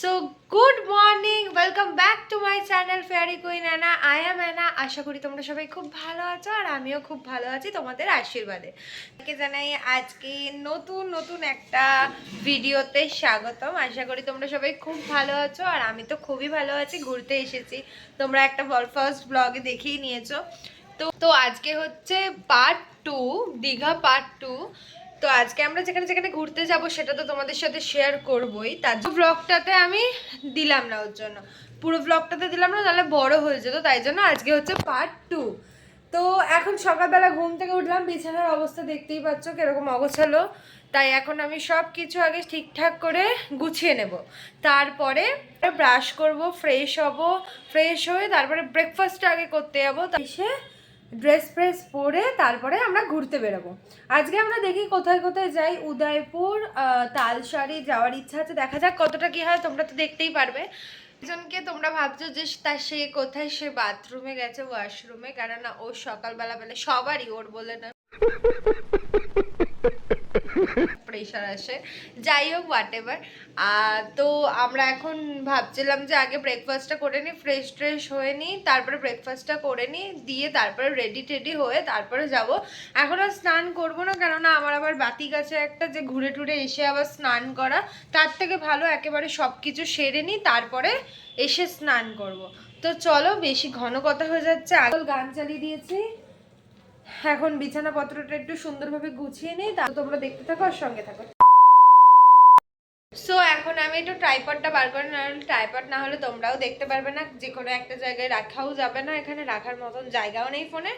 So good morning, welcome back to my channel Fairy Queen Anna. I am Anna. আশা করি তোমরা সবাই খুব ভালো আছো আর আমিও খুব ভালো আছি তোমাদের আশীর্বাদে। জানাই আজকে নতুন নতুন একটা ভিডিওতে স্বাগতম। আশা করি তোমরা সবাই খুব ভালো আছো আর আমি তো খুবই ভালো আছি। ঘুরতে এসেছি, তোমরা একটা ফার্স্ট ব্লগে দেখেই নিয়েছো। তো আজকে হচ্ছে পার্ট 2, দীঘা পার্ট 2। তো আজকে আমরা যেখানে যেখানে ঘুরতে যাব সেটা তো তোমাদের সাথে শেয়ার করবই। তার ব্লগটাতে আমি দিলাম না, ওর জন্য পুরো ব্লগটাতে দিলাম না, তাহলে বড় হয়ে যেত। তাই জন্য আজকে হচ্ছে পার্ট 2। তো এখন সকালবেলা ঘুম থেকে উঠলাম, বিছানার অবস্থা দেখতেই পাচ্ছ কিরকম অগোছালো। তাই এখন আমি সব কিছু আগে ঠিকঠাক করে গুছিয়ে নেব, তারপরে ব্রাশ করব, ফ্রেশ হব, ফ্রেশ হয়ে তারপরে ব্রেকফাস্টটা আগে করতে যাবো। তাই সে ড্রেস ফ্রেস পরে তারপরে আমরা ঘুরতে বেরোবো। আজকে আমরা দেখি কোথায় কোথায় যাই। উদয়পুর, তালসারি যাওয়ার ইচ্ছা আছে, দেখা যাক কতটা কি হয়, তোমরা তো দেখতেই পারবে। একজনকে তোমরা ভাবছো যে সে কোথায়, সে বাথরুমে গেছে, ওয়াশরুমে, কেননা ও সকালবেলা বেলা সবারই, ওর বলে না, প্রেশার আসে। যাই হোক, হোয়াট এভার। তো আমরা এখন ভাবছিলাম যে আগে ব্রেকফাস্টটা করে নিই, ফ্রেশ ট্রেশ হয়ে নিই, তারপরে ব্রেকফাস্টটা করে নিই, দিয়ে তারপরে রেডি টেডি হয়ে তারপরে যাব। এখন আর স্নান করবো না, কেননা আমার আবার বাতি গাছে একটা যে ঘুরে টুরে এসে আবার স্নান করা, তার থেকে ভালো একেবারে সব কিছু সেরে নিই, তারপরে এসে স্নান করব। তো চলো, বেশি ঘন কথা হয়ে যাচ্ছে। আগল গান চালিয়ে দিয়েছি, এখন বিছানাপত্রটা একটু সুন্দরভাবে গুছিয়ে নিই, তা তোমরা দেখতে থাকো আর সঙ্গে থাকো। সো এখন আমি একটু ট্রাইপডটা বার করে, না হলে ট্রাইপড না হলে তোমরাও দেখতে পারবে না, যে কোনো একটা জায়গায় রাখাও যাবে না, এখানে রাখার মতন জায়গাও নেই ফোনে।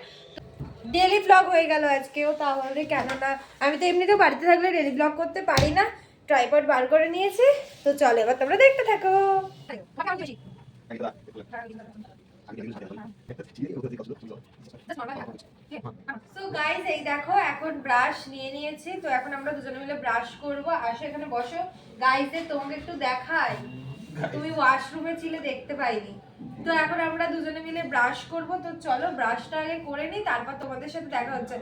ডেলি ব্লগ হয়ে গেল আজকেও, তাহলে কেননা আমি তো এমনিতেও বাড়িতে থাকলে ডেলি ব্লগ করতে পারি না। ট্রাইপড বার করে নিয়েছি, তো চলো এবার তোমরা দেখতে থাকো। সো গাইস, এই দেখো এখন ব্রাশ নিয়ে নিয়েছি, তো এখন আমরা দুজনে মিলে ব্রাশ করব। আসো এখানে বসো। গাইস, তোমাকে একটু দেখাই, তুমি ওয়াশরুমে ছিলে, দেখতে পাইনি। তো এখন আমরা দুজনে মিলে ব্রাশ করব, তো চলো ব্রাশটা আগে করে নিই, তারপর তোমাদের সাথে দেখা হচ্ছে।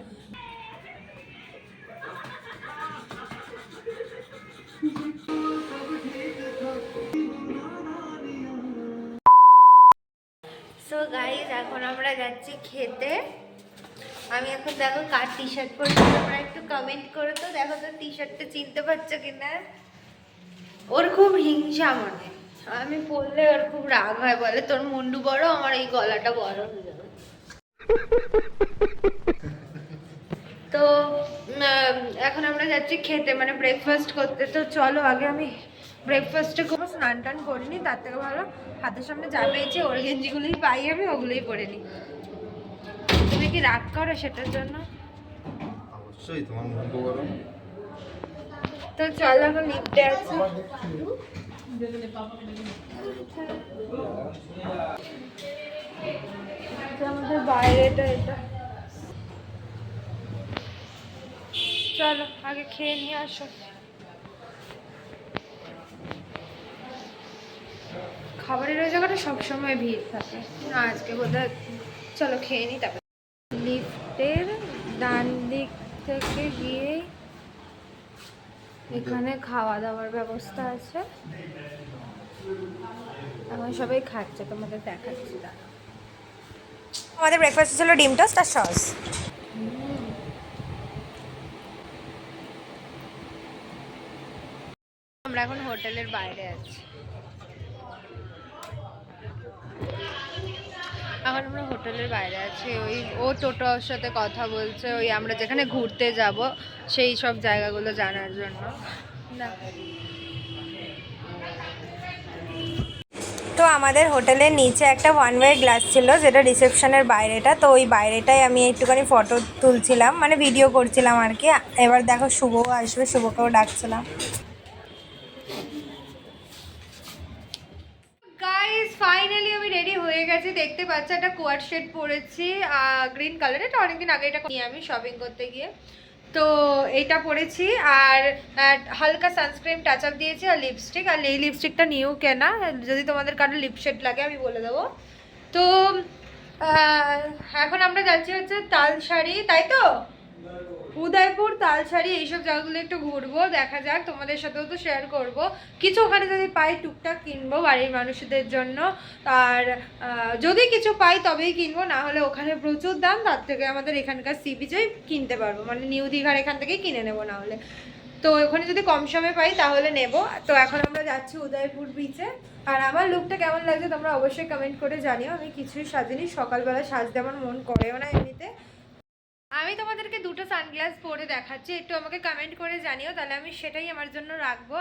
সো গাইস, এখন আমরা যাচ্ছি খেতে। আমি এখন দেখো কার টি শার্ট পরছি, তোমরা একটু কমেন্ট করো তো, দেখো তো টি শার্টটা চিনতে পারছো কিনা। ওর খুব হিংসা মনে, আমি পরলে ওর খুব রাগ হয়, বলে তোর মুন্ডু বড়, আমার এই গলাটা বড় হয়ে যাবে। তো এখন আমরা যাচ্ছি খেতে, মানে ব্রেকফাস্ট করতে। তো চলো আগে আমি ব্রেকফাস্টে করবো, স্নান টান করিনি, তার থেকে ভালো হাতের সামনে যা পেয়েছি ওর গেঞ্জিগুলোই পাই, আমি ওগুলোই পরে নিই। তুমি কি রাগ করো সেটার জন্য? অবশ্যই, তোমার মুন্ডু গরম। তো চলো এখন লিফটে আছি। আমাদের বাইরেটা এটা, চলো আগে খেয়ে নিয়ে আসো। খাবারের ওই জায়গাটা সবসময় ভিড় থাকে না, আজকে বোধহয়। চলো খেয়ে নিই, তারপর লিফটের ডান দিক থেকে গিয়ে এখানে খাওয়া দাওয়ার ব্যবস্থা আছে। এখন সবাই খাচ্ছে, তোমাদের দেখাচ্ছি। আমাদের ব্রেকফাস্ট ছিল ডিম টোস্ট আর সস। আমরা এখন হোটেলের বাইরে আছি। এখন আমরা হোটেলের বাইরে আছি, ওই ও টোটোর সাথে কথা বলছে, ওই আমরা যেখানে ঘুরতে যাব সেই সব জায়গাগুলো জানার জন্য। না, তো আমাদের হোটেলের নিচে একটা ওয়ান ওয়ে গ্লাস ছিল, যেটা রিসেপশনের বাইরেটা, তো ওই বাইরেটাই আমি একটুখানি ফটো তুলছিলাম, মানে ভিডিও করছিলাম আর কি। এবার দেখো শুভও আসবে, শুভকেও ডাকছিলাম। গাইস ফাইনালি আমি রেডি হয়ে গেছি, দেখতে পাচ্ছ একটা কোয়াড শেড পরেছি গ্রিন কালার, এটা অনেকদিন আগে এটা নিয়ে আমি শপিং করতে গিয়ে, তো এইটা পরেছি। আর হালকা সানস্ক্রিন টাচ আপ দিয়েছি, আর লিপস্টিক, আর এই লিপস্টিকটা নিয়েও কেনা, যদি তোমাদের কারো লিপ শেড লাগে আমি বলে দেবো। তো এখন আমরা যাচ্ছি হচ্ছে তালসারি, তাই তো উদয়পুর, তালসারি এইসব জায়গাগুলো একটু ঘুরবো, দেখা যাক, তোমাদের সাথেও তো শেয়ার করব। কিছু ওখানে যদি পাই টুকটাক কিনবো বাড়ির মানুষদের জন্য। আর যদি কিছু পাই তবেই কিনবো, না হলে ওখানে প্রচুর দাম, তার থেকে আমাদের এখানকার সি বিচেই কিনতে পারবো, মানে নিউ দীঘার এখান থেকেই কিনে নেবো না হলে। তো ওখানে যদি কম সময়ে পাই তাহলে নেব। তো এখন আমরা যাচ্ছি উদয়পুর বিচে। আর আমার লুকটা কেমন লাগছে তোমরা অবশ্যই কমেন্ট করে জানিও। আমি কিছুই সাজিনি, সকালবেলা সাজতে আমার মন করেও না এমনিতে। আমি তোমাদেরকে দুটো সানগ্লাস পরে দেখাচ্ছি, একটু আমাকে কমেন্ট করে জানিও, তাহলে আমি সেটাই আমার জন্য রাখবো।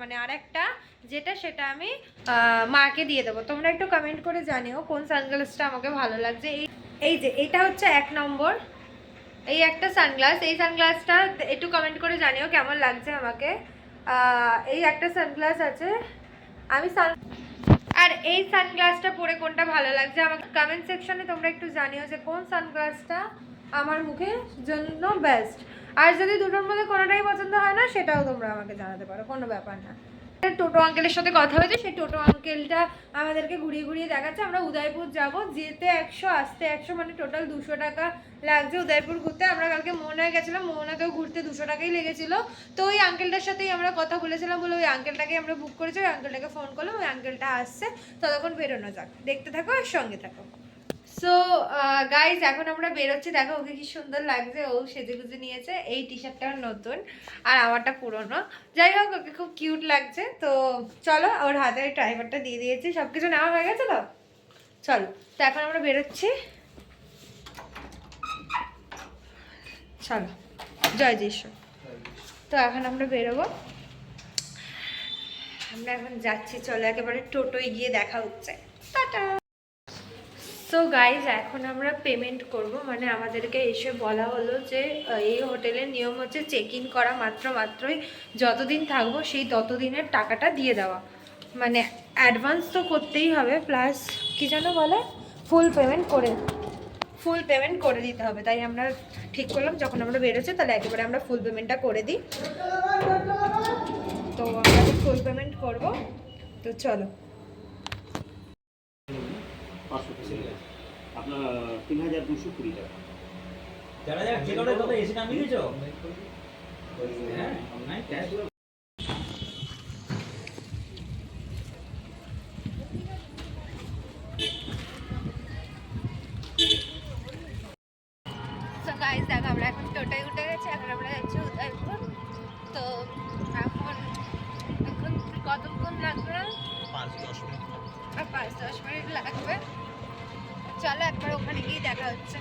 মানে আর একটা যেটা, সেটা আমি মাকে দিয়ে দেবো। তোমরা একটু কমেন্ট করে জানিও কোন সানগ্লাসটা আমাকে ভালো লাগছে। এই যে এটা হচ্ছে 1 নম্বর, এই একটা সানগ্লাস। এই সানগ্লাসটা একটু কমেন্ট করে জানিও কেমন লাগছে আমাকে। এই একটা সানগ্লাস আছে, আমি আর এই সানগ্লাসটা পরে কোনটা ভালো লাগছে আমাকে কমেন্ট সেকশনে তোমরা একটু জানিও যে কোন সানগ্লাসটা আমার মুখের জন্য বেস্ট। আর যদি দুটোর মধ্যে কোনোটাই পছন্দ হয় না, সেটাও তোমরা আমাকে জানাতে পারো, কোনো ব্যাপার না। টোটো আঙ্কেলের সাথে কথা হয়েছে, সেই টোটো আঙ্কেলটা আমাদেরকে ঘুরিয়ে ঘুরিয়ে দেখাচ্ছে। আমরা উদয়পুর যাব, যেতে 100, আসতে 100, মানে টোটাল 200 টাকা লাগছে উদয়পুর ঘুরতে। আমরা কালকে মোহনায় গেছিলাম, মোহনাতেও ঘুরতে 200 টাকাই লেগেছিল। তো ওই আঙ্কেলটার সাথেই আমরা কথা বলেছিলাম, বলে ওই আঙ্কেলটাকে আমরা বুক করেছি, ওই আঙ্কেলটাকে ফোন করলাম, ওই আঙ্কেলটা আসছে, ততক্ষণ বেরোনো যাক। দেখতে থাকো আর সঙ্গে থাকো। সো গাইজ, এখন আমরা বেরোচ্ছি। দেখো ওকে কি সুন্দর লাগছে, ও সেজে গুজে নিয়েছে। এই টি শার্টটা নতুন আর আমারটা পুরনো, যাই হোক ওকে খুব কিউট লাগছে। তো চলো, ওর হাতে ড্রাইভারটা দিয়ে দিয়েছি, সব কিছু নেওয়া হয়ে গেছে তো। চলো, তো এখন আমরা বেরোচ্ছি, চলো, জয় যিশু। তো এখন আমরা বেরোবো, আমরা এখন যাচ্ছি। চলো, একেবারে টোটোয় গিয়ে দেখা হচ্ছে। টাটা। সো গাইজ, এখন আমরা পেমেন্ট করব। মানে আমাদেরকে এসে বলা হলো যে এই হোটেলের নিয়ম হচ্ছে চেক ইন করা মাত্রই যতদিন থাকবো সেই ততদিনের টাকাটা দিয়ে দেওয়া। মানে অ্যাডভান্স তো করতেই হবে, প্লাস কি যেন বলে, ফুল পেমেন্ট করে দিতে হবে। তাই আমরা ঠিক করলাম যখন আমরা বেরোচ্ছি তাহলে একেবারে আমরা ফুল পেমেন্টটা করে দিই। তো আমরা ফুল পেমেন্ট করব। তো চলো, আপনার 3220 টাকা। যারা যারা চেক আউটের কথা এসে নামিয়ে দিয়েছো? হ্যাঁ, অনলাইন ক্যাশ। সো গাইস, দেখো আমরা এখন টোটোয় উঠে গেছি, এখন আমরা যাচ্ছি উদয়পুর। তো এখন কতক্ষণ লাগবে? 5-10 মিনিট। আর 5-10 মিনিট লাগবে। চলো একবার ওখানে গিয়ে দেখা হচ্ছে।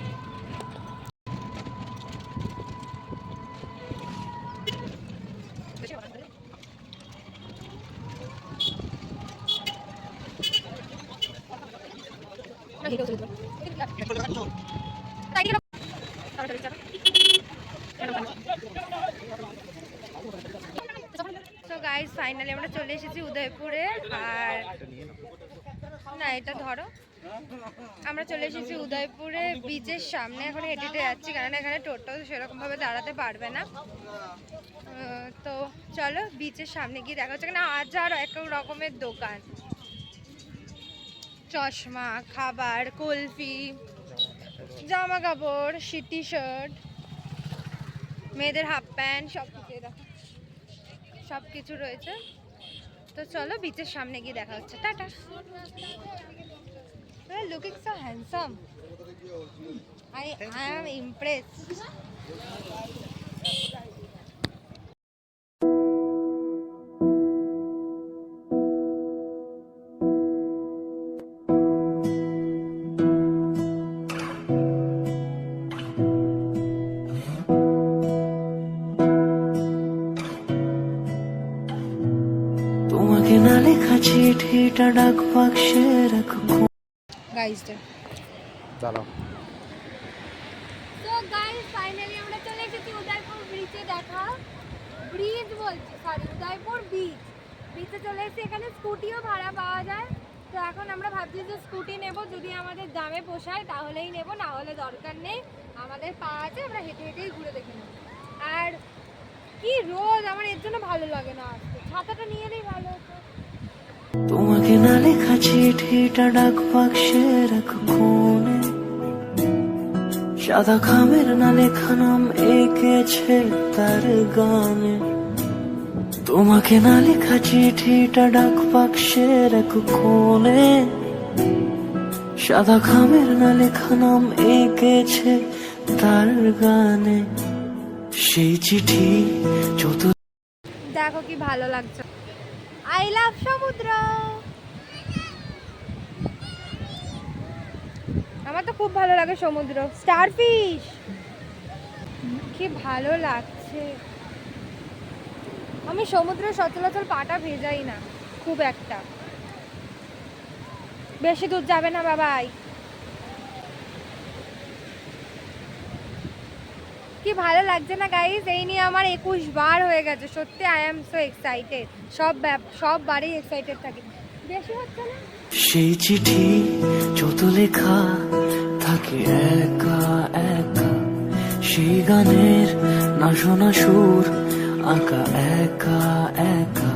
তো গাইস, ফাইনালি আমরা চলে এসেছি উদয়পুরে। আর না, এটা ধরো, আমরা চলে এসেছি উদয়পুরে বিচের সামনে। এখন হেঁটে হেঁটে যাচ্ছি, কারণ এখানে টোটো সেরকমভাবে দাঁড়াতে পারবে না। তো চলো বিচের সামনে গিয়ে দেখা হচ্ছে। এখানে হাজার এক রকমের দোকান, চশমা, খাবার, কুলফি, জামা কাপড়, টি শার্ট, মেয়েদের হাফ প্যান্ট, সব কিছু রয়েছে। তো চলো বিচের সামনে গিয়ে দেখা হচ্ছে। Tata. Looking so handsome. I am impressed. তোমাকে না লেখা চিঠিটা ডাক বাক্সে রাখো। Guys, দাঁড়াও। তো গাইস, ফাইনালি আমরা চলে এসেছি উদয়পুর ব্রিজে। দেখা ব্রিজ বলছি, সরি, উদয়পুর বিচে চলে এসেছি। এখানে স্কুটিও ভাড়া পাওয়া যায়। তো এখন আমরা ভাবছি যে স্কুটি নেব, যদি আমাদের দামে পোষায় তাহলেই নেব, না হলে দরকার নেই। আমাদের পা আছে, আমরা হেঁটে হেঁটেই ঘুরে দেখে নেব। আর কি রোদ, আমার এর জন্য ভালো লাগে না আসতে, ছাতাটা নিয়ে এলেই ভালো হতো। তোমাকে না লেখা চিঠিটা ডাক বাক্সে রাখো কোণে, সাদা খামের না লেখা নাম এঁকেছে তার গানে। তোমাকে না লেখা চিঠিটা ডাক বাক্সের এক কোণে, সাদা খামের না লেখা নাম এঁকেছে তার গানে। সেই চিঠি যত দেখো কি ভালো লাগছে। আই লাভ সমুদ্র। আমার তো খুব ভালো লাগে সমুদ্র। স্টারফিশ কি ভালো লাগছে। আমি সমুদ্রে সচরাচর পাটা ভেজাই না খুব একটা, বেশি দূর যাবে না বাবাই। কি ভালো লাগছে না গাইস। এই নিয়ে আমার 21 বার হয়ে গেছে। সত্যি আই এম সো এক্সাইটেড। সব বারেই এক্সাইটেড থাকি। বেশি হচ্ছে না। সেই চিঠি যত লেখা থাকে একা একা, সেই গানের না শোনা সুর আঁকা একা একা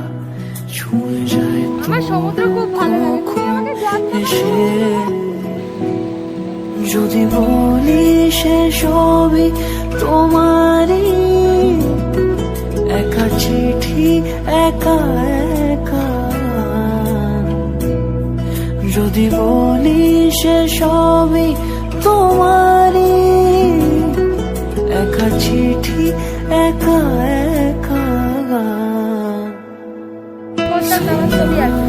ছুঁয়ে যায় আমার সমুদ্র খুব ভালো লাগে। তুমি আমাকে যত্ন এসে। যদি বলি সে সবই তোমারই, একা চিঠি একা একা। যদি বলি সে সবই তোমারই, একা চিঠি একা একা। করতাম আমার ছবি আছে।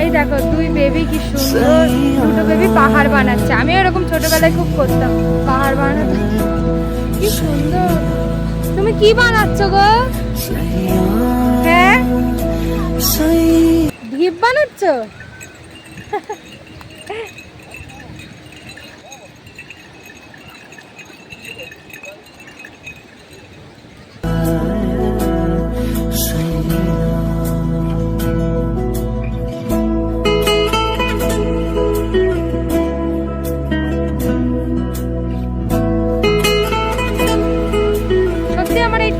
এই দেখো দুই বেবি কি সুন্দর, দুটো বেবি পাহাড় বানাচ্ছে। আমি এরকম ছোটবেলায় খুব করতাম পাহাড় বানাতে। কি সুন্দর। তুমি কি বানাচ্ছ গো? হ্যাঁ দ্বীপ বানাচ্ছ? সত্যি আমার এই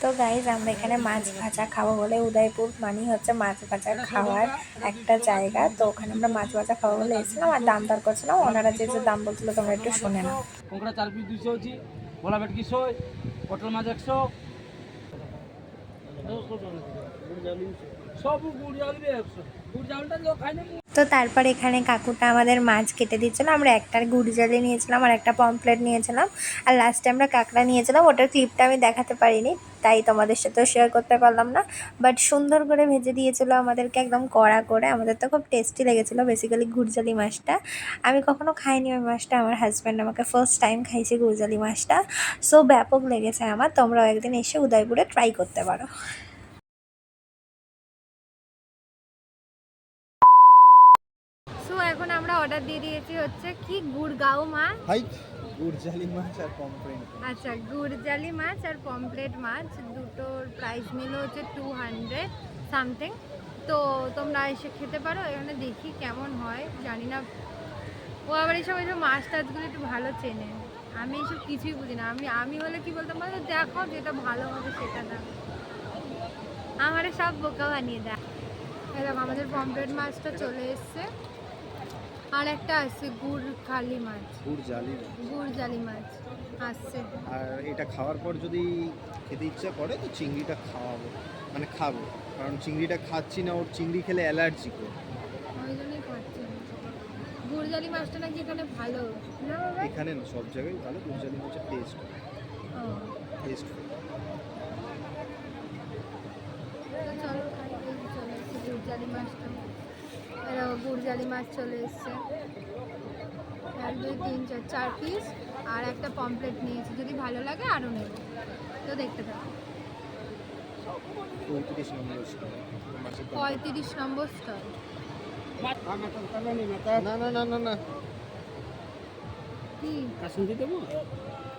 তো গাইজ আমরা এখানে মাছ ভাজা খাবো বলে, উদয়পুর মানেই হচ্ছে মাছ ভাজা খাওয়ার একটা জায়গা। তো ওখানে আমরা মাছ ভাজা খাবো বলে এসেছিলাম আর দাম দর করছিলাম। ওনারা যে যে দাম বলছিল তোমরা একটু শুনে নাও। কঙ্কড়া 4 পিস 200 আছে, ভোলা ভেটকি 100, পটল মাছ 100, সব গুড় জ্বালবে 100। গুড় জ্বালটা লোক খায় না। তো তারপর এখানে কাকুটা আমাদের মাছ কেটে দিচ্ছিল। আমরা একটা গুড় জালি নিয়েছিলাম আর একটা পমফ্লেট নিয়েছিলাম, আর লাস্টে আমরা কাঁকড়া নিয়েছিলাম। ওটার ক্লিপটা আমি দেখাতে পারিনি, তাই তোমাদের সাথেও শেয়ার করতে পারলাম না। বাট সুন্দর করে ভেজে দিয়েছিল আমাদেরকে, একদম কড়া করে। আমাদের তো খুব টেস্টি লেগেছিলো বেসিক্যালি গুড়জালি মাছটা। আমি কখনো খাইনি ওই মাছটা, আমার হাজব্যান্ড আমাকে ফার্স্ট টাইম খাইছি গুড়জালি মাছটা। সো ব্যাপক লেগেছে আমার। তোমরাও একদিন এসে উদয়পুরে ট্রাই করতে পারো। এখন আমরা অর্ডার দিয়ে দিয়েছি হচ্ছে কি গুড়গাঁও মাছ। গুড়জালি মাছ আর পমফ্রেট। আচ্ছা গুড়জালি মাছ আর পমফ্লেট মাছ দুটোর প্রাইস নিল হচ্ছে 200 সামথিং। তো তোমরা এসে খেতে পারো। এখানে দেখি কেমন হয় জানি না। ও আবার এইসব মাছ টাছগুলো একটু ভালো চেনে। আমি এইসব কিছুই বুঝি না। আমি হলে কি বলতাম বলো, দেখো যেটা ভালো হবে সেটা না, আমারে সব বোকা বানিয়ে দেয়। এরকম আমাদের পমফ্লেট মাছটা চলে এসছে, আর একটা আছে গুড়জালি মাছ মাছ আসছে। আর এটা খাওয়ার পর যদি খেতে ইচ্ছা করে তো চিংড়িটা খাওয়াবো, মানে খাবো, কারণ চিংড়িটা খাচ্ছি না, ওর চিংড়ি খেলে অ্যালার্জি করে, ওই জন্যই খাচ্ছি। গুড়জালি মাছটা নাকি এখানে ভালো না বাবা? এখানে না, সব জায়গায় ভালো গুড়জালি মাছের টেস্ট। চলো খাই। চলে এসছে গুড়জালি মাছটা। গুড়জালি মাছ চলে এসছে 1 2 3 4 4 পিস, আর একটা পমফ্লেট নিয়েছি। যদি ভালো লাগে আরও নেব। তো দেখতে থাকো। 35 নম্বর স্টল। 35 নম্বর স্টল। না না না না না, কি কাসুন্দি দেবো?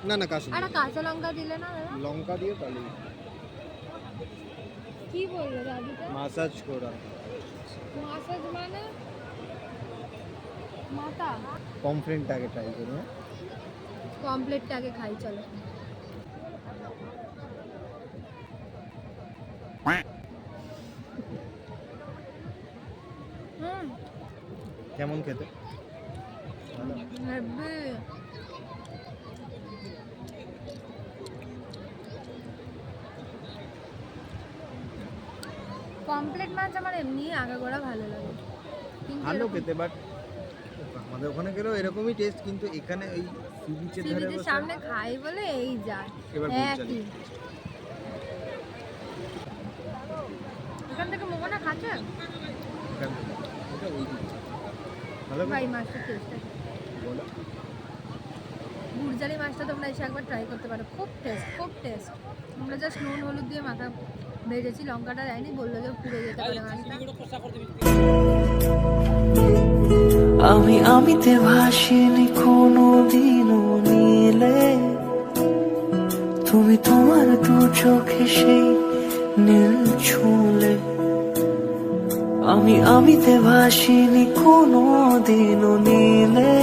না না কাশি আর কাঁচা লঙ্কা দিলে না দাদা? লঙ্কা দিয়ে তাহলে কি বললো দাদুটা? মাসাজ করা মাসাজ মানে মাথা? পমফ্রেটটাকে ট্রাই করো। কমপ্লিটটা আগে খাই চলো। কেমন খেতে? কমপ্লিট মাছ আমার এমনি আগাগোড়া ভালো লাগে, কিন্তু ভালো খেতে, বাট আমাদের ওখানে গেলেও এরকমই টেস্ট, কিন্তু এখানে এই সি বিচের ধারে সিবিচের বসে সামনে খাই বলে এই যায় এবার একই। এখান থেকে মোমোটা খাচ্ছে এটা ওই দিক ভালো ভাই, মাছটা টেস্ট আছে। বলো। গুড়জালি মাছটা তোমরা এসে একবার ট্রাই করতে পারো, খুব টেস্ট, খুব টেস্ট। আমরা জাস্ট নুন হলুদ দিয়ে মাথা ভেজেছি, লঙ্কাটা দেয়নি, বললো যে পুড়ে যেতে পারে মাছটা। আমি আমিতে ভাসিনি কোনো দিনও নীলে, তুমি তোমার দু চোখে সেই নীল ছুঁলে। আমি আমিতে ভাসিনি কোনো দিনও নীলে,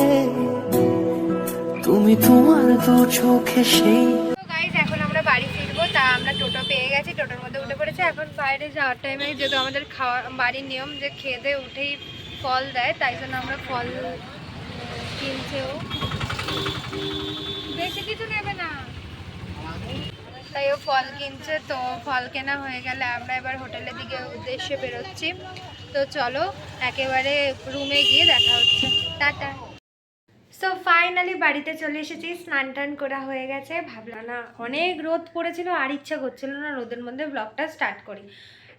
তুমি তোমার দু চোখে সেই। তো গাইস, এখন আমরা বাড়ি ফিরবো, তা আমরা টোটো পেয়ে গেছি, টোটোর মধ্যে উঠে পড়েছে। এখন বাইরে যাওয়ার টাইমে যেহেতু আমাদের খাওয়া বাড়ির নিয়ম যে খেয়ে দিয়ে উঠেই ফল দেয়, তাই জন্য আমরা ফল কিনছেও, বেশি কিছু নেবে না, তাই ও ফল কিনছে। তো ফল কেনা হয়ে গেলে আমরা এবার হোটেলের দিকে উদ্দেশ্যে বেরোচ্ছি। তো চলো একেবারে রুমে গিয়ে দেখা হচ্ছে, টাটা। সো ফাইনালি বাড়িতে চলে এসেছি, স্নান টান করা হয়ে গেছে। ভাবলাম না, অনেক রোদ পড়েছিল আর ইচ্ছা করছিল না রোদের মধ্যে ব্লগটা স্টার্ট করি।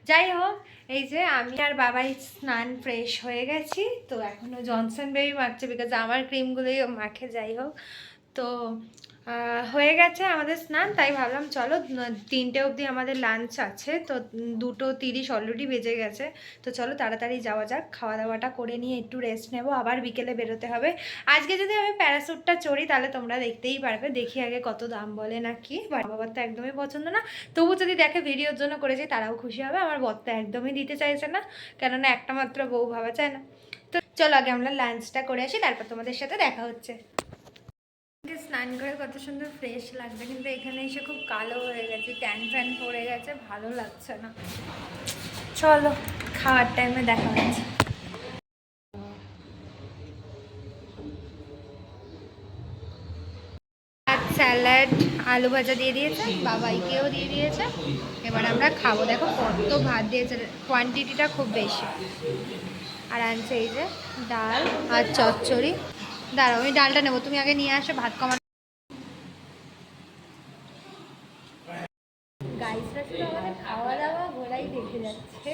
যাই হোক, এই যে আমি আর বাবাই স্নান ফ্রেশ হয়ে গেছি। তো এখনও জনসন বেবি মাখছে, বিকজ আমার ক্রিমগুলোই মাখে। যাই হোক, তো হয়ে গেছে আমাদের স্নান, তাই ভাবলাম চলো 3টে অবধি আমাদের লাঞ্চ আছে। তো 2:30 অলরেডি বেজে গেছে। তো চলো তাড়াতাড়ি যাওয়া যাক, খাওয়া দাওয়াটা করে নিয়ে একটু রেস্ট নেবো, আবার বিকেলে বেরোতে হবে। আজকে যদি আমি প্যারাশুটটা চড়ি তাহলে তোমরা দেখতেই পারবে, দেখি আগে কত দাম বলে না কি। বাবার তো একদমই পছন্দ না, তবু যদি দেখে ভিডিওর জন্য করেছি তারাও খুশি হবে। আমার বরটা একদমই দিতে চাইছে না, কেননা একটা মাত্র বউ ভাবা চায় না। তো চলো আগে আমরা লাঞ্চটা করে আসি, তারপর তোমাদের সাথে দেখা হচ্ছে। স্নান করে কত সুন্দর ফ্রেশ লাগবে, কিন্তু এখানে এসে খুব কালো হয়ে গেছে, ট্যান ফ্যান পড়ে গেছে, ভালো লাগছে না। চলো খাওয়ার টাইমে দেখা হচ্ছে। স্যালাড, আলু ভাজা দিয়ে দিয়েছে, বাবাইকেও দিয়ে দিয়েছে। এবার আমরা খাবো। দেখো কত ভাত দিয়েছে, কোয়ান্টিটিটা খুব বেশি। আর আনছে এই যে ডাল আর চচ্চড়ি। দাঁড়াও, আমি ডালটা নেবো, তুমি আগে নিয়ে আসো, ভাত কমা। গাইসরা শুধু আমাদের খাওয়া দাওয়া ঘোরাই দেখে যাচ্ছে।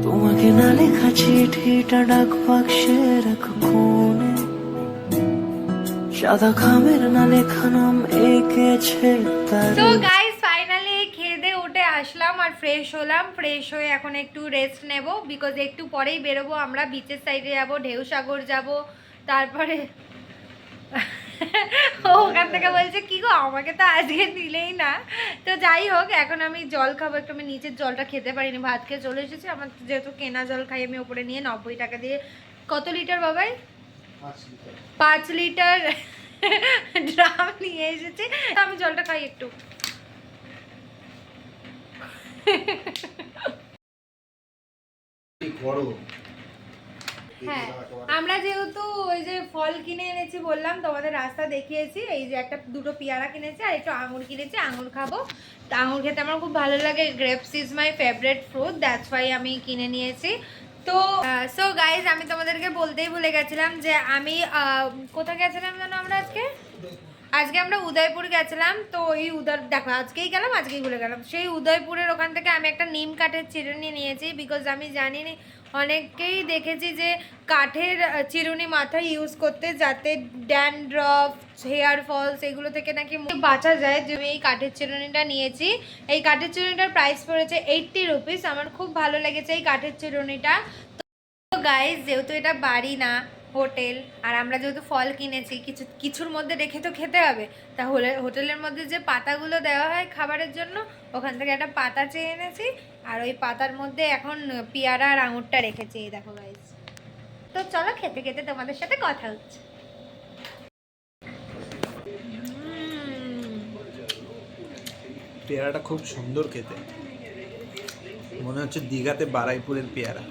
তোমাকে না লেখা চিঠিটা ডাক বাক্সের এক কোণে, সাদা খামের না লেখা নাম এঁকেছে তার। তো গাইস ফাইনালি খেয়ে দিয়ে উঠে আসলাম আর ফ্রেশ হলাম। ফ্রেশ হয়ে এখন একটু রেস্ট নেব, বিকজ একটু পরেই বেরোবো আমরা, বিচের সাইডে যাবো, ঢেউ সাগর যাবো। তারপরে ও ওখান থেকে বলছে কি গো, আমাকে তো আজকে দিলেই না। তো যাই হোক, এখন আমি জল খাবো একটু। আমি নিচের জলটা খেতে পারিনি, ভাত খেয়ে চলে এসেছি। আমার যেহেতু কেনা জল খাই আমি, ওপরে নিয়ে 90 টাকা দিয়ে। কত লিটার বাবাই? 5 লিটার ড্রাম নিয়ে এসেছি। আমি জলটা খাই একটু। হ্যাঁ, আমরা যেহেতু ওই যে ফল কিনে এনেছি বললাম, তোমাদের রাস্তা দেখিয়েছি। এই যে দুটো পেয়ারা কিনেছি আর একটু আঙুর কিনেছি, আঙুর খাবো। তা আঙুর খেতে আমার খুব ভালো লাগে, grapes is my favourite fruit, that's why আমি কিনে নিয়েছি। তো সো গাইজ, আমি তোমাদেরকে বলতেই ভুলে গেছিলাম যে আমি কোথায় গেছিলাম জানো আমরা আজকে আমরা উদয়পুর গেছিলাম। তো ওই দেখো আজকেই গেলাম, আজকেই ভুলে গেলাম। সেই উদয়পুরের ওখান থেকে আমি একটা নিম কাঠের চিরুনি নিয়েছি, বিকজ আমি জানি না, অনেকেই দেখেছি যে কাঠের চিরুনি মাথায় ইউজ করতে, যাতে ড্যান্ড্রফ, হেয়ার ফলস এগুলো থেকে নাকি বাঁচা যায়। যে আমি এই কাঠের চিরুনিটা নিয়েছি। এই কাঠের চিরুনিটার প্রাইস পড়েছে 80 রুপিস। আমার খুব ভালো লেগেছে এই কাঠের চিরুনিটা। তো গাইজ, যেহেতু এটা বাড়ি না, হোটেল, আর আমরা যেহেতু ফল কিনেছি কিছুর মধ্যে রেখে তো খেতে হবে, তাহলে হোটেলের মধ্যে যে পাতাগুলো দেওয়া হয় খাবারের জন্য ওখান থেকে একটা পাতা চেয়ে এনেছি, আর ওই পাতার মধ্যে এখন পেয়ারা আর আঙুরটা রেখেছি। এই দেখো গাইস। তো চলো খেতে খেতে তোমাদের সাথে কথা হচ্ছে। পেয়ারাটা খুব সুন্দর খেতে, মনে হচ্ছে দীঘাতে বারাইপুরের পেয়ারা।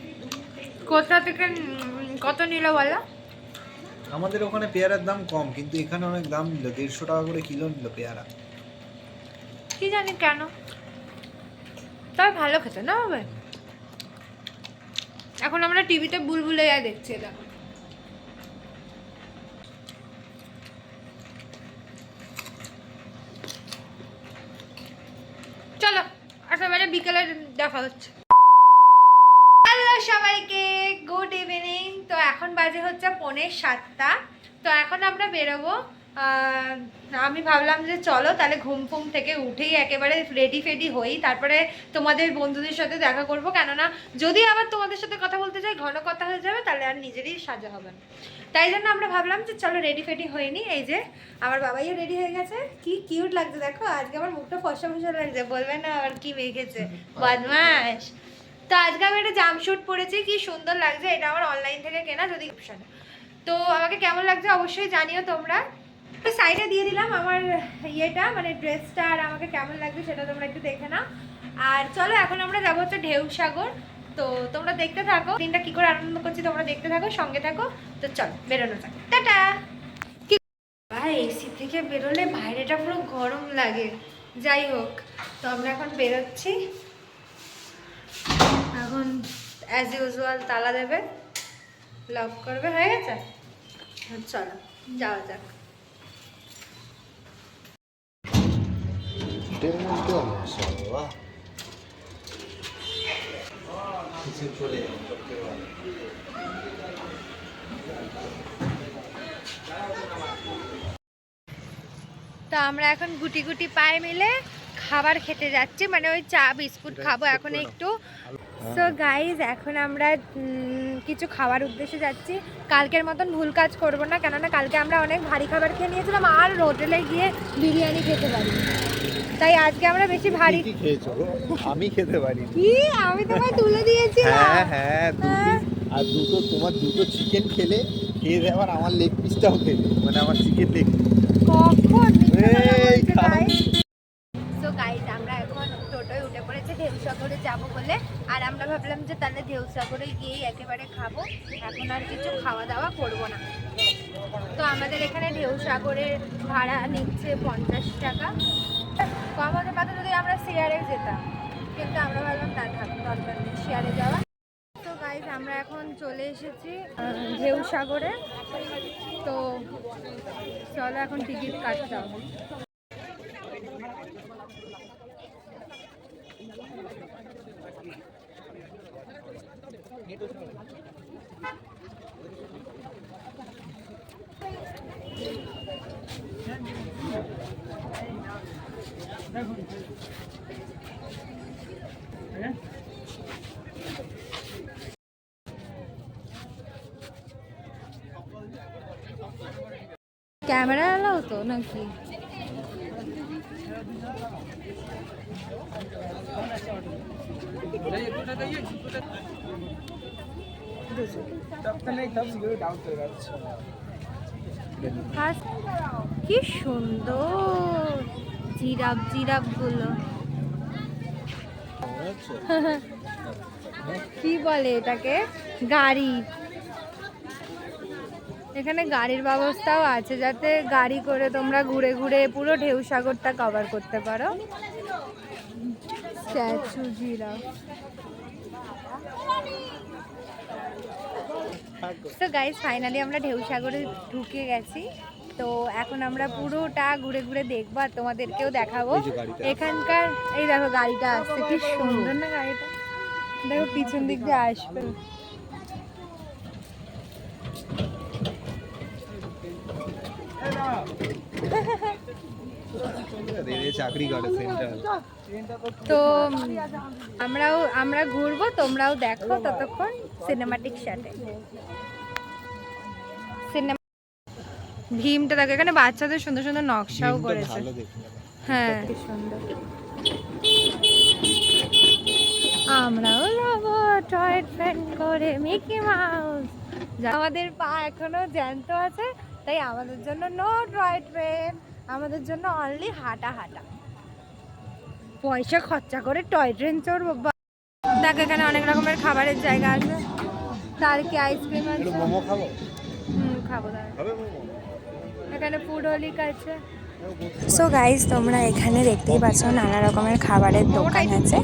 কোথা থেকে কত নিল বলো? আমাদের ওখানে পেয়ারার দাম কম, কিন্তু এখানে অনেক দাম নিল, 150 টাকা করে কিলো নিল পেয়ারা। কি জানি কেন, তাই ভালো খেতে না হবে। এখন আমরা টিভিতে বুলবুলাইয়া দেখছি। এটা চলো একেবারে বিকেলে দেখা হচ্ছে। হ্যালো সবাইকে, গুড ইভিনিং। তো এখন বাজে হচ্ছে 6:45। তো এখন আমরা বেরোবো। আমি ভাবলাম যে চলো তাহলে ঘুম ফুম থেকে উঠেই একেবারে রেডি ফেডি হই, তারপরে তোমাদের বন্ধুদের সাথে দেখা করব। কেননা যদি আবার তোমাদের সাথে কথা বলতে যাই ঘন কথা হয়ে যাবে, তাহলে আর নিজেরই সাজা হবে না। তাই জন্য আমরা ভাবলাম যে চলো রেডি ফেডি হয়নি। এই যে আমার বাবাইও রেডি হয়ে গেছে, কি কিউট লাগছে দেখো। আজকে আমার মুখটা ফসা ফসা লাগছে, বলবে না আবার কি মেখেছে, বদমাস। তো আজকে আমি একটা জাম্পশুট পরেছি, কি সুন্দর লাগছে। এটা আমার অনলাইন থেকে কেনা, যদি অপশানে। তো আমাকে কেমন লাগছে অবশ্যই জানিও তোমরা। সাইডে দিয়ে দিলাম আমার ইয়েটা, মানে ড্রেসটা, আর আমাকে কেমন লাগবে সেটা তোমরা একটু দেখে নাও। আর চলো এখন আমরা যাবো হচ্ছে ঢেউসাগর। তো তোমরা দেখতে থাকো দিনটা কি করে আনন্দ করছি, তোমরা দেখতে থাকো, সঙ্গে থাকো। তো চলো বেরোনো যাক, টাটা। ভাই এসি থেকে বেরোলে বাইরেটা পুরো গরম লাগে। যাই হোক, তো আমরা এখন বেরোচ্ছি। এখন অ্যাজ ইউজুয়াল তালা দেবে, লক করবে, হয়ে গেছে। চলো যাওয়া যাক। তো আমরা এখন গুটি গুটি পায়ে মিলে খাবার খেতে যাচ্ছি, মানে ওই চা বিস্কুট খাবো এখন একটু। সো গাইজ এখন আমরা কিছু খাবার উদ্দেশ্যে যাচ্ছি। কালকের মতন ভুল কাজ করবো না, কেননা কালকে আমরা অনেক ভারী খাবার খেয়ে নিয়েছিলাম আর হোটেলে গিয়ে বিরিয়ানি খেতে পারি। তাই আজকে আমরা বেশি ভারী। কি খেয়েছো? আমি খেতে পারি। কি আমি তোমায় তুলে দিয়েছি? হ্যাঁ হ্যাঁ, আর তোমার দুটো চিকেন খেলে, খেয়ে দিয়ে আবার আমার লেগ পিসটাও খেলে, মানে আমার চিকেন লেগ। কখন? এই সো গাইজ আমরা এখন টোটোয় উঠে পড়েছি ঢেউসাগরে যাব বলে। আর আমরা ভাবলাম যে তাহলে ঢেউসাগরে গিয়েই একেবারে খাবো, এখন আর কিছু খাওয়া দাওয়া করবো না। তো আমাদের এখানে ঢেউসাগরের ভাড়া নিচ্ছে 50 টাকা। কম হতে পারতো যদি আমরা শেয়ারে যেতাম, কিন্তু আমরা ভাবলাম না, থাক দরকার নেই শেয়ারে যাওয়া। তো গাইজ আমরা এখন চলে এসেছি ঢেউসাগরে। তো চলো এখন টিকিট কাটতে হবে। ক্যামেরা এলাও তো নাকি? কি সুন্দর জিরাফ, জিরাফ গুলো কি বলে এটাকে, গাড়ি। এখানে গাড়ির ব্যবস্থাও আছে, যাতে গাড়ি করে তোমরা ঘুরে ঘুরে পুরো ঢেউসাগরটা কভার করতে পারো। Statue giraffe. তো গাইস ফাইনালি আমরা ঢেউসাগরে ঢুকে গেছি। তো এখন আমরা পুরোটা ঘুরে ঘুরে দেখবো আর তোমাদেরকেও দেখাবো এখানকার। এই দেখো গাড়িটা আসছে, কি সুন্দর না গাড়িটা, দেখো পিছন দিক দিয়ে আসবে। চাকরি করে সেন্ট্রাল। তো আমরা ঘুরবো, তোমরাও দেখো ততক্ষণ সিনেমাটিক শটে। সিনেমা ভীমটা দেখো, এখানে বাচ্চাদের সুন্দর সুন্দর নকশাও ভীমটা করেছে। ভালো দেখতে। হ্যাঁ কি সুন্দর। আমরাও যাবো টয় ট্রেন করে মিকি মাউস। আমাদের পা এখনো জ্যান্ত আছে, তাই আমাদের জন্য নো টয় ট্রেন, আমাদের জন্য অনলি হাঁটা হাঁটা। পয়সা খরচা করে টয় ট্রেন চড়বো। দেখ এখানে অনেক রকমের খাবারের জায়গা আছে, তার কি আইসক্রিম আছে। একটু মোমো খাবো? খাবো দাঁড়া। খাবে মোমো? এখানে ফুড হলিক আছে। সো গাইজ, তোমরা এখানে দেখতেই পাচ্ছ নানা রকমের খাবারের দোকান আছে।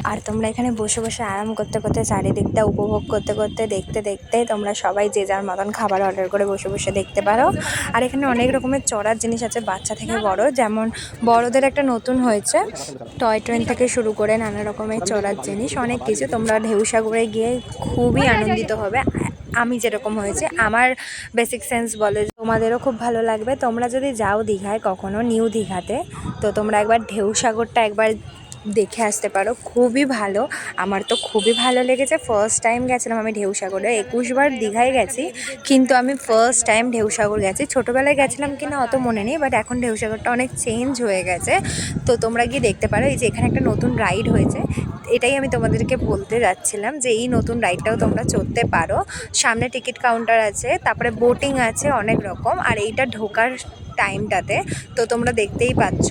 আর তোমরা এখানে বসে বসে আরাম করতে করতে চারিদিকটা উপভোগ করতে করতে দেখতে দেখতে তোমরা সবাই যে যার মতন খাবার অর্ডার করে বসে বসে দেখতে পারো। আর এখানে অনেক রকমের চড়ার জিনিস আছে, বাচ্চা থেকে বড়। যেমন বড়দের একটা নতুন হয়েছে টয় ট্রেন থেকে শুরু করে নানা রকমের চড়ার জিনিস, অনেক কিছু। তোমরা ঢেউসাগরে গিয়ে খুবই আনন্দিত হবে। আমি যেরকম হয়েছে, আমার বেসিক সেন্স বলে তোমাদেরও খুব ভালো লাগবে। তোমরা যদি যাও দীঘায় কখনো, নিউ দীঘাতে, তো তোমরা একবার ঢেউসাগরটা একবার দেখে আসতে পারো, খুবই ভালো। আমার তো খুবই ভালো লেগেছে। ফার্স্ট টাইম গেছিলাম আমি ঢেউসাগরে। 21 বার দীঘায় গেছি, কিন্তু আমি ফার্স্ট টাইম ঢেউসাগর গেছি। ছোটোবেলায় গেছিলাম কিনা অত মনে নেই, বাট এখন ঢেউসাগরটা অনেক চেঞ্জ হয়ে গেছে। তো তোমরা গিয়ে দেখতে পারো। এই যে এখানে একটা নতুন রাইড হয়েছে, এটাই আমি তোমাদেরকে বলতে যাচ্ছিলাম যে এই নতুন রাইডটাও তোমরা চড়তে পারো। সামনে টিকিট কাউন্টার আছে, তারপরে বোটিং আছে অনেক রকম। আর এইটা ঢোকার টাইমটাতে তো তোমরা দেখতেই পাচ্ছ।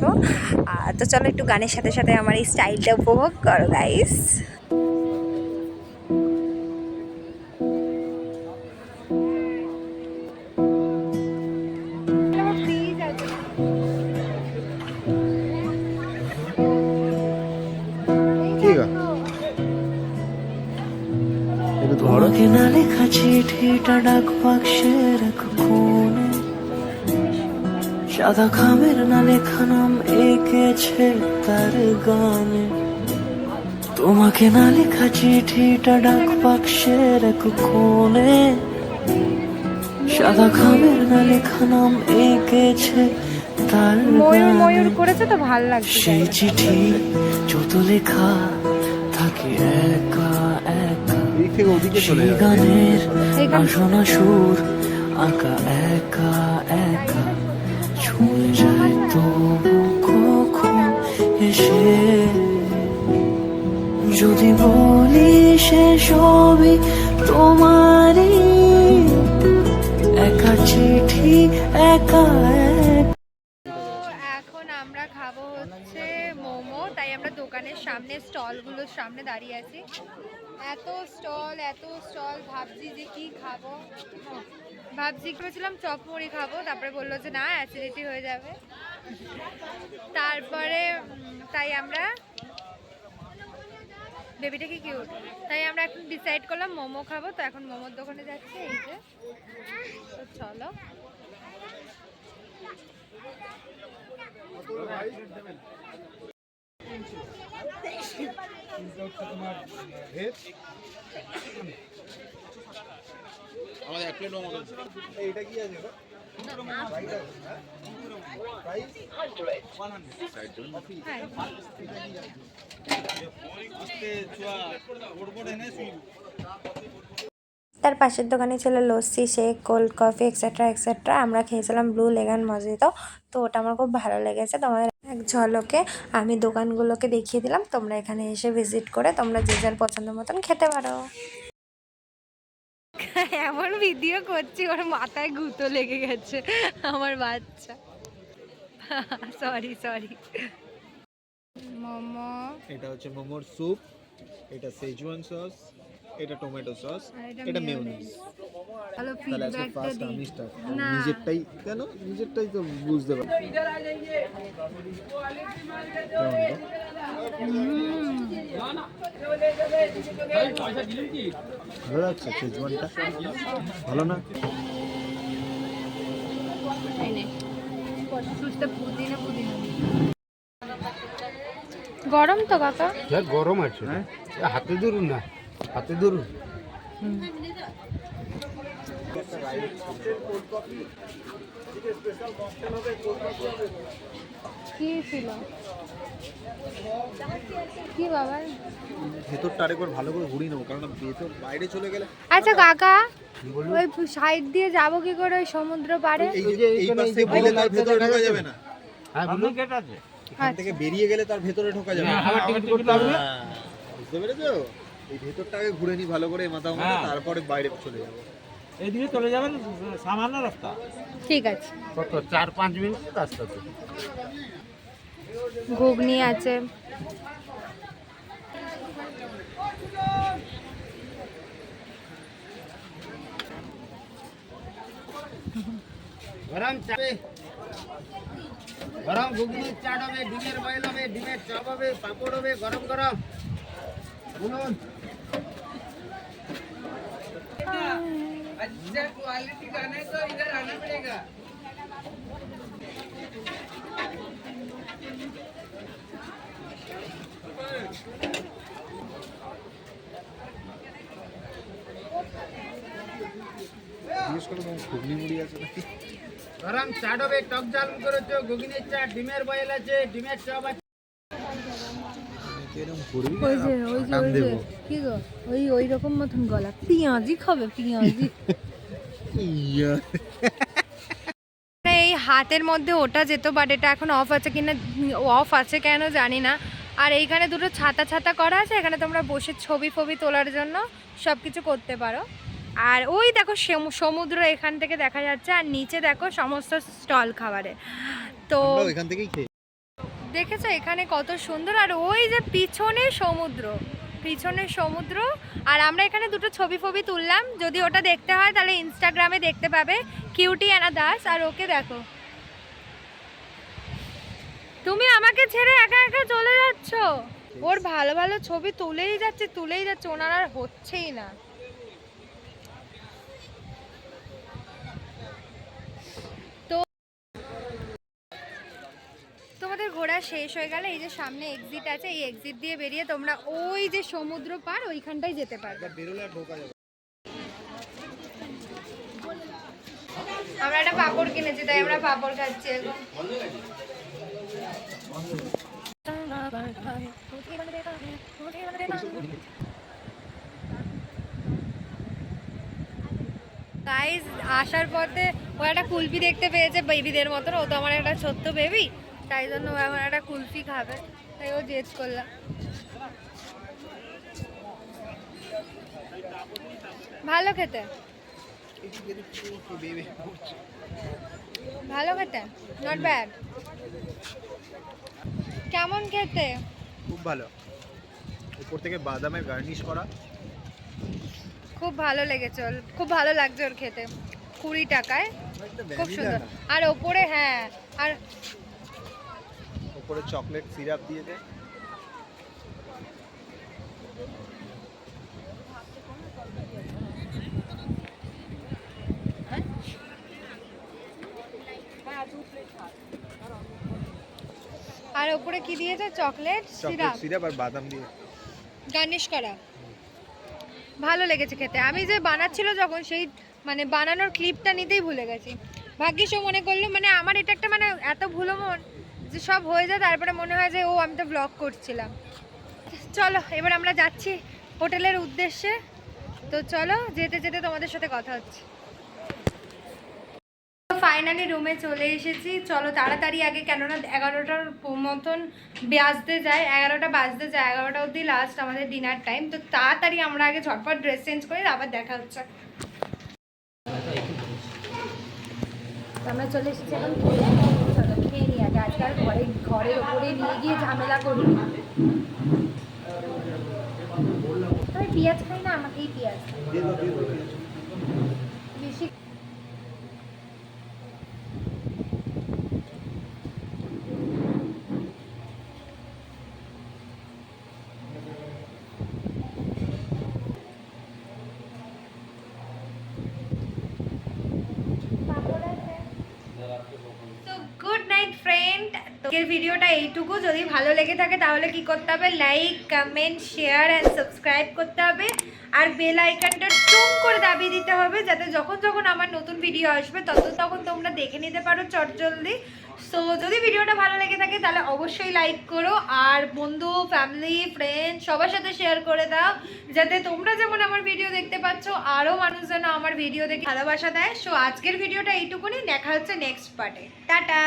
তো চলো একটু গানের সাথে সাথে আমার এই স্টাইলটা উপভোগ করো গাইস। ফ্রিজ আছে। কি গা? এটা তো বড়। তোমাকে না লেখা চিঠিটা ডাক বাক্সের এক কোণে, সাদা খামের না লেখা নাম এঁকেছে তার গানে। তোমাকে না লেখা চিঠিটা ডাক বাক্সের এক কোণে, সাদা খামের না লেখা নাম এঁকেছে তার ময়ূর ময়ূর গানে। করেছে তো ভাল লাগছে। সেই চিঠি যত লেখা থাকে একা একা, এই থেকে ওদিকে চলে সেই যাবে। গানের এইখানে। আসনা সুর আঁকা একা একা, ছুঁয়ে যায় তো কখন এসে। যদি বলি সে সবই তোমারই, একা চিঠি একা একা। তো এখন আমরা খাবো হচ্ছে মোমো, তাই আমরা দোকানের সামনে স্টলগুলোর সামনে দাঁড়িয়ে আছি। এত স্টল, ভাবছি যে কি খাবো। ভাবছি করেছিলাম চপ মুড়ি খাবো, তারপরে বললো যে না অ্যাসিডিটি হয়ে যাবে। তারপরে তাই আমরা, বেবিটা কি কিউট, তাই আমরা এখন ডিসাইড করলাম মোমো খাবো। তো এখন মোমোর দোকানে যাচ্ছি, এই যে। তো চলো। আমাদের এক প্লেট মোমো। এইটা কি আছে গো? তার পাশের দোকানে ছিল lassi, shake, cold coffee etcetera etcetera. আমরা খেয়েছিলাম ব্লু লেগান মজিতো, তো ওটা আমার খুব ভালো লেগেছে। তোমাদের এক ঝলকে আমি দোকানগুলোকে দেখিয়ে দিলাম। তোমরা এখানে এসে ভিজিট করে তোমরা যে যার পছন্দ মতন খেতে পারো। এমন ভিডিও করছি ওর মাথায় গুঁতো লেগে গেছে আমার বাচ্চা। সরি। মোমো, এটা হচ্ছে মোমোর স্যুপ, এটা সেজওয়ান সস, এটা টমেটো সস, আর এটা mayonnaise। মেয়োনিজ। ভালো তাহলে আজকে ফিডব্যাকটা ফার্স্ট দিই। আমি স্টার্ট। না। নিজেরটাই কেন? নিজেরটাই তো বুঝতে পারছি। ভালো লাগছে সেজওয়ানটা? ভালো না? গরম তো কাকা? গরম আছে, হাতে ধরুন না, হাতে ধরুন। কি ছিল কি বাবা? ভেতরটা আরেকবার ভালো করে ঘুরিয়ে নেবো, কারণ ভেতর বাইরে চলে গেলে আচ্ছা কাকা, ওই সাইড দিয়ে যাবো কি করে ওই সমুদ্র পাড়ে? এই পাশ থেকে গেলে তার ভেতরে ঢোকা যাবে না, সামনে গেট আছে। এখান থেকে বেরিয়ে গেলে তার ভেতরে ঢোকা যাবে না। আমার টিকিট করতে হবে। হ্যাঁ, বুঝতে পেরেছো? এই ভেতরটাকে ঘুরে নি ভালো করে মাথা মাথা, হ্যাঁ। তারপরে বাইরে চলে যাবো। এইদিকে চলে যাবেন, সামান্য রাস্তা। ঠিক আছে। কত 4-5 মিনিট রাস্তা তো। ঘুগনি আছে। গরম চাবে, গরম ঘুগনি চাট হবে, ডিমের বয়েল হবে, ডিমের চপ হবে, পাপড় হবে, গরম গরম। বলুন। अच्छा क्वालिटी का नहीं तो इधर आना पड़ेगा। জিজ্ঞেস করো তোমার ঘুগনি মুড়ি আছে নাকি? গরম চাট হবে, টক ঝাল করেছো, ঘুগনির চাট, ডিমের বয়েল আছে, ডিমের চপ আছে। এরকম ঘুরবি ওই যে ওই যে ওই যে কি গো, ওই রকম মতন গলা। পেঁয়াজি খাবে, পেঁয়াজি। এই হাতের মধ্যে ওটা যেত, বাট এটা এখন অফ আছে কিনা, অফ আছে কেন জানি না। আর এইখানে দুটো ছাতা ছাতা করা আছে, এখানে তোমরা বসে ছবি ফবি তোলার জন্য সব কিছু করতে পারো। আর ওই দেখো সমুদ্র এখান থেকে দেখা যাচ্ছে, আর নিচে দেখো সমস্ত স্টল খাবারের। তো আমরাও এখান থেকেই খেয়ে। দেখেছো এখানে কত সুন্দর, আর ওই যে পিছনে সমুদ্র, পিছনে সমুদ্র। আর আমরা এখানে দুটো ছবি ফবি তুললাম, যদি ওটা দেখতে হয় তাহলে ইনস্টাগ্রামে দেখতে পাবে, কিউটি অ্যানা দাস। আর ওকে দেখো, তুমি আমাকে ছেড়ে একা একা চলে যাচ্ছ। ওর ভালো ভালো ছবি তুলেই যাচ্ছে, ওনার আর হচ্ছেই না। তোমাদের ঘোরা শেষ হয়ে গেলে এই যে সামনে এক্সিট আছে, এই এক্সিট দিয়ে বেরিয়ে তোমরা ওই যে সমুদ্র পার ওইখানটাই যেতে পারবে। বেরোলে আর ঢোকা যাবে। আমরা একটা পাপড় কিনেছি, তাই আমরা পাপড় খাচ্ছি এখন। গাইস আসার পথে ও একটা কুলফি দেখতে পেয়েছে বেবিদের মতন, ও তো আমার একটা ছোট্ট বেবি, তাই জন্য ও এখন একটা কুলফি খাবে, তাই ও জেদ করলাম। ভালো খেতে, ভালো খেতে, নট ব্যাড। কেমন খেতে? খুব ভালো, উপর থেকে বাদামের গার্নিশ করা। খুব ভালো লেগেছে, খুব ভালো লাগছে ওর খেতে। 20 টাকায় খুব সুন্দর। আর ওপরে হ্যাঁ, আর উপরে চকলেট সিরাপ দিয়ে দে। আর ওপরে কি দিয়েছে? চকলেট সিরাপ, সিরাপ আর বাদাম দিয়ে গার্নিশ করা। ভালো লেগেছে খেতে। আমি যে বানাচ্ছিল যখন, সেই মানে বানানোর ক্লিপটা নিতেই ভুলে গেছি। ভাগ্যিস ও মনে করলো, মানে আমার এটা একটা মানে এত ভুলো মন যে সব হয়ে যায়, তারপরে মনে হয় যে ও আমি তো ব্লগ করছিলাম। চলো এবার আমরা যাচ্ছি হোটেলের উদ্দেশ্যে। তো চলো যেতে যেতে তোমাদের সাথে কথা হচ্ছে। ফাইনালি রুমে চলে এসেছি। চলো তাড়াতাড়ি আগে, কেননা 11টার মতন বাজতে যায়, 11টা বাজতে যায়, 11টা অবধি লাস্ট আমাদের ডিনার টাইম। তো তাড়াতাড়ি আমরা আগে ঝটপট ড্রেস চেঞ্জ করে আবার দেখা হচ্ছে। আমরা চলে এসেছি এখন খেয়ে নিই আগে, আজকাল ঘরের ওপরে নিয়ে গিয়ে ঝামেলা করি। আমি পেঁয়াজ খাই না, আমাকেই পেঁয়াজ বেশি। তো গুড নাইট ফ্রেন্ড। তো আজকের ভিডিওটা এইটুকু। যদি ভালো লেগে থাকে তাহলে কি করতে হবে, like comment share and subscribe করতে হবে, আর বেল আইকনটা টুম করে দাবিয়ে দিতে হবে, যাতে যখন যখন আমার নতুন ভিডিও আসবে তখন তোমরা দেখে নিতে পারো চটজলদি। সো যদি ভিডিওটা ভালো লেগে থাকে তাহলে অবশ্যই লাইক করো, আর বন্ধু ফ্যামিলি ফ্রেন্ড সবার সাথে শেয়ার করে দাও, যাতে তোমরা যেমন আমার ভিডিও দেখতে পাচ্ছ আরও মানুষ যেন আমার ভিডিও দেখে ভালোবাসা দেয়। সো আজকের ভিডিওটা এইটুকুনি, দেখা হচ্ছে নেক্সট পার্টে। টাটা।